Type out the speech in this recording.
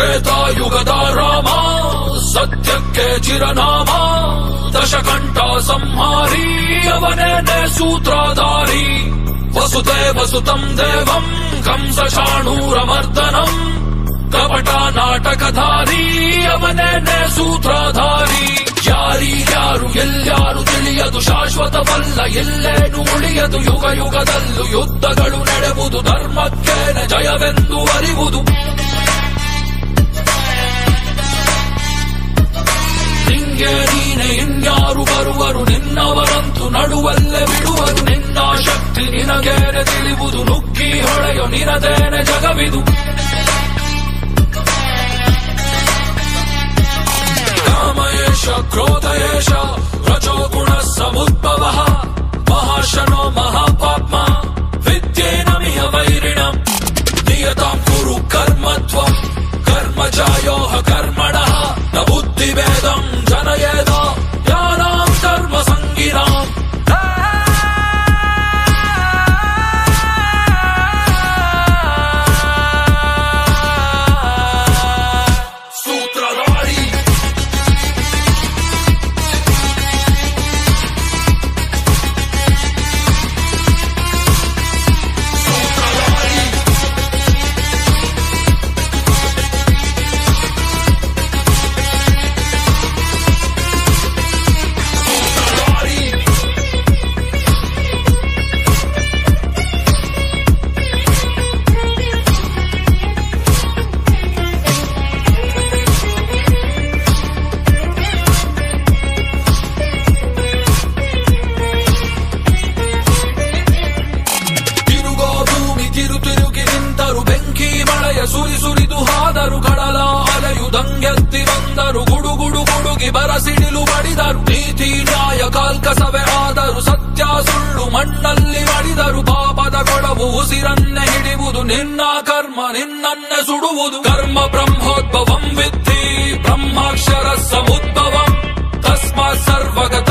ತ್ರೇತಾಯುಗದ ರಾಮ ಸತ್ಯಕ್ಕೆ ಚಿರನಾಮ ದಶಕಂಠ ಸಂಹಾರಿ ಅವನೇನೆ ಸೂತ್ರಧಾರಿ ವಸುತೆ ವಸುತಂ ದೇವಂ ಕಂಸ ಶಾಣೂರಮರ್ದನಂ ಕಪಟ ನಾಟಕಧಾರಿ ಅವನೇನೆ ಸೂತ್ರಧಾರಿ ಯಾರು ಎಲ್ಲಾರು ತಿಳಿಯದು ಶಾಶ್ವತವಲ್ಲ ಎಲ್ಲೇನು ಉಳಿಯದು ಯುಗ ಯುಗದಲ್ಲೂ ಯುದ್ಧಗಳು ನಡೆಯುವುದು ಧರ್ಮಕ್ಕೇನೆ ಜಯವೆಂದು ಅರಿವುದು ನಿಂಗೆ ನೀನೆ ಇನ್ಯಾರು ಬರುವರು ನಿನ್ನವರಂತೂ ನಡುವಲ್ಲೇ ಬಿಡುವರು ನಿನ್ನ ಶಕ್ತಿ ನಿನಗೇನೆ ತಿಳಿಯುವುದು ನುಗ್ಗಿ ಹೊಳೆಯೋ ನಿನದೇನೆ ಜಗವಿದು ಕಾಮಯೇಷ ಕ್ರೋಧಯೇಷ ರಜೋ ಗುಣ ಸಮುದ್ಭವ ಮಹಾಶನೋ ಮಹಾಪಾಪ್ಮ ವಿದ್ಯೇನಮಿಹ ವೈರಿಣಂ ನಿಯತಾಂ ಕುರು ಕರ್ಮತ್ವಂ ಕರ್ಮಜಾಯೋಹ ಕರ್ಮಣಃ ನ ಬುದ್ಧಿಭೇದಂ ಜನಯೇದ ಜ್ಞಾನಾಂ ಕರ್ಮ ಸಂಗಿನಾಂ ಸುರಿದು ಹಾದರು ಕಡಲ ಅಲೆಯುದಂಗೆತ್ತಿ ಬಂದರು ಗುಡುಗುಡು ಗುಡುಗಿ ಬರಸಿಡಿಲು ಬಡಿದರು ನೀತಿ ನ್ಯಾಯ ಕಾಲ್ಕಸವೇ ಆದರು ಸತ್ಯ ಸುಳ್ಳು ಮಣ್ಣಲ್ಲಿ ಮಡಿದರು ಪಾಪದ ಕೊಡವು ಉಸಿರನ್ನೇ ಹಿಡಿಯುವುದು ನಿನ್ನ ಕರ್ಮ ನಿನ್ನನ್ನೇ ಸುಡುವುದು ಕರ್ಮ ಬ್ರಹ್ಮೋದ್ಭವಂ ವಿದ್ಧಿ ಬ್ರಹ್ಮಾಕ್ಷರ ಸಮುದ್ಭವಂ ತಸ್ಮಾತ್ ಸರ್ವಗತ